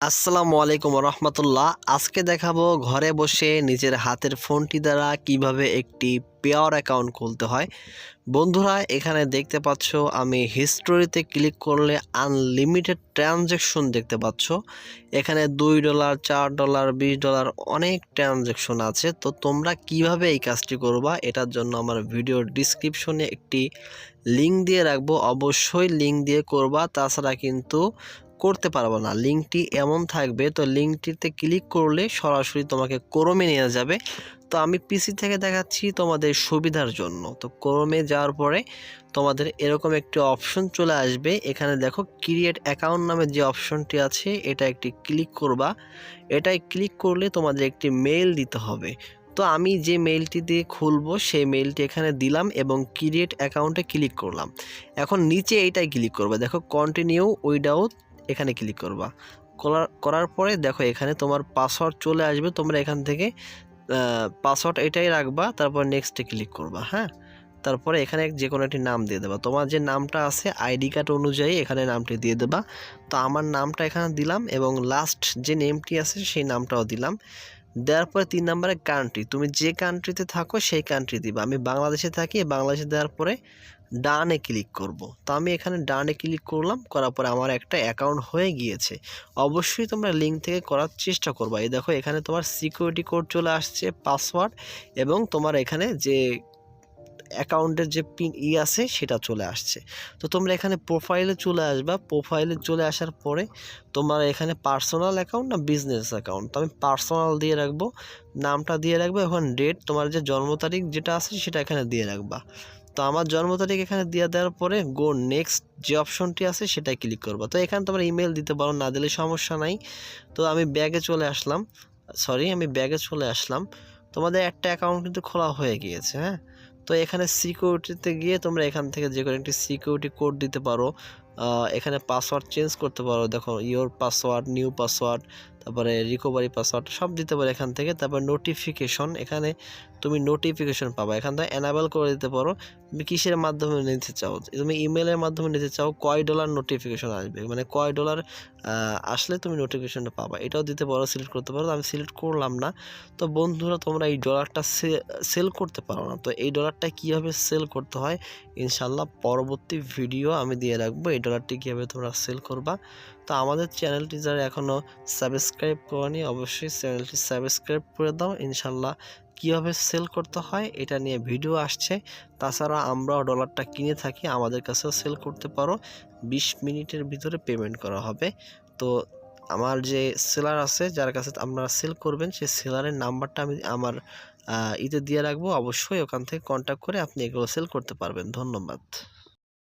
আসসালামু আলাইকুম রহমতুল্লাহ। আজকে দেখাবো ঘরে বসে নিজের হাতের ফোনটি দ্বারা কিভাবে একটি পেয়ার অ্যাকাউন্ট খুলতে হয়। বন্ধুরা, এখানে দেখতে পাচ্ছ আমি হিস্টোরিতে ক্লিক করলে আনলিমিটেড ট্রানজ্যাকশন দেখতে পাচ্ছ। এখানে $2, $4, $20 অনেক ট্রানজ্যাকশন আছে। তো তোমরা কিভাবে এই কাজটি করবা, এটার জন্য আমার ভিডিওর ডিসক্রিপশনে একটি লিঙ্ক দিয়ে রাখবো। অবশ্যই লিঙ্ক দিয়ে করবা, তাছাড়া কিন্তু করতে পারবো না। লিঙ্কটি এমন থাকবে, তো লিঙ্কটিতে ক্লিক করলে সরাসরি তোমাকে ক্রোমে নিয়ে যাবে। তো আমি পিসি থেকে দেখাচ্ছি তোমাদের সুবিধার জন্য। তো ক্রোমে যাওয়ার পরে তোমাদের এরকম একটি অপশন চলে আসবে। এখানে দেখো ক্রিয়েট অ্যাকাউন্ট নামে যে অপশনটি আছে, এটা একটি ক্লিক করবা। এটাই ক্লিক করলে তোমাদের একটি মেইল দিতে হবে। তো আমি যে মেইলটি দিয়ে খুলবো সেই মেইলটি এখানে দিলাম এবং ক্রিয়েট অ্যাকাউন্টে ক্লিক করলাম। এখন নিচে এইটাই ক্লিক করবা, দেখো কন্টিনিউ উইদাউট, এখানে ক্লিক করবা। করার পরে দেখো এখানে তোমার পাসওয়ার্ড চলে আসবে। তোমরা এখান থেকে পাসওয়ার্ড এটাই রাখবা, তারপর নেক্সটে ক্লিক করবা। হ্যাঁ, তারপরে এখানে যে কোনো একটি নাম দিয়ে দেবা। তোমার যে নামটা আছে আইডি কার্ড অনুযায়ী এখানে নামটি দিয়ে দেবা। তো আমার নামটা এখানে দিলাম এবং লাস্ট যে নেমটি আছে সেই নামটাও দিলাম। দেওয়ার পরে 3 নম্বরে কান্ট্রি, তুমি যে কান্ট্রিতে থাকো সেই কান্ট্রি দিবা। আমি বাংলাদেশে থাকি, বাংলাদেশে দেওয়ার পরে ডানে ক্লিক করব। তো আমি এখানে ডানে ক্লিক করলাম, করার পরে আমার একটা অ্যাকাউন্ট হয়ে গিয়েছে। অবশ্যই তোমরা লিঙ্ক থেকে করার চেষ্টা করবা। এই দেখো এখানে তোমার সিকিউরিটি কোড চলে আসছে, পাসওয়ার্ড এবং তোমার এখানে যে অ্যাকাউন্টের যে পিন আছে সেটা চলে আসছে। তো তোমরা এখানে প্রোফাইলে চলে আসবা। প্রোফাইলে চলে আসার পরে তোমার এখানে পার্সোনাল অ্যাকাউন্ট না বিজনেস অ্যাকাউন্ট, তো আমি পার্সোনাল দিয়ে রাখবো, নামটা দিয়ে রাখবো। এখন ডেট, তোমার যে জন্ম তারিখ যেটা আছে সেটা এখানে দিয়ে রাখবা। তো আমার জন্ম তারিখ এখানে দিয়ে দেওয়ার পরে গো নেক্সট যে অপশনটি আছে সেটাই ক্লিক করবা। তো এখানে তোমরা ইমেল দিতে পারো, না দিলে সমস্যা নাই। তো আমি ব্যাগে চলে আসলাম। তোমাদের একটা অ্যাকাউন্ট কিন্তু খোলা হয়ে গিয়েছে। হ্যাঁ, তো এখানে সিকিউরিটিতে গিয়ে তোমরা এখান থেকে যে কোনো একটি সিকিউরিটি কোড দিতে পারো। এখানে পাসওয়ার্ড চেঞ্জ করতে পারো। দেখো ইওর পাসওয়ার্ড, নিউ পাসওয়ার্ড, তারপরে রিকভারি পাসওয়ার্ড সব দিতে পারো এখান থেকে। তারপর নোটিফিকেশন, এখানে তুমি নোটিফিকেশন পাবা, এখান থেকে এনাবেল করে দিতে পারো। তুমি কিসের মাধ্যমে নিতে চাও, তুমি ইমেলের মাধ্যমে নিতে চাও, কয় ডলার নোটিফিকেশন আসবে, মানে কয় ডলার আসলে তুমি নোটিফিকেশনটা পাবা, এটাও দিতে পারো, সিলেক্ট করতে পারো। আমি সিলেক্ট করলাম না। তো বন্ধুরা, তোমরা এই ডলারটা সেল করতে পারো না। তো এই ডলারটা কীভাবে সেল করতে হয় ইনশাল্লাহ পরবর্তী ভিডিও আমি দিয়ে রাখবো, এই ডলারটি কীভাবে তোমরা সেল করবা। তো আমাদের চ্যানেলটি যারা এখনও সাবস্ক্রাইব করেনি, অবশ্যই চ্যানেলটি সাবস্ক্রাইব করে দাও। ইনশাল্লাহ কীভাবে সেল করতে হয় এটা নিয়ে ভিডিও আসছে। তাছাড়া আমরাও ডলারটা কিনে থাকি, আমাদের কাছেও সেল করতে পারো। 20 মিনিটের ভিতরে পেমেন্ট করা হবে। তো আমার যে সেলার আছে, যার কাছে আপনারা সেল করবেন, সেই সেলারের নাম্বারটা আমি আমার দিয়ে রাখবো। অবশ্যই ওখান থেকে কন্ট্যাক্ট করে আপনি এগুলো সেল করতে পারবেন। ধন্যবাদ।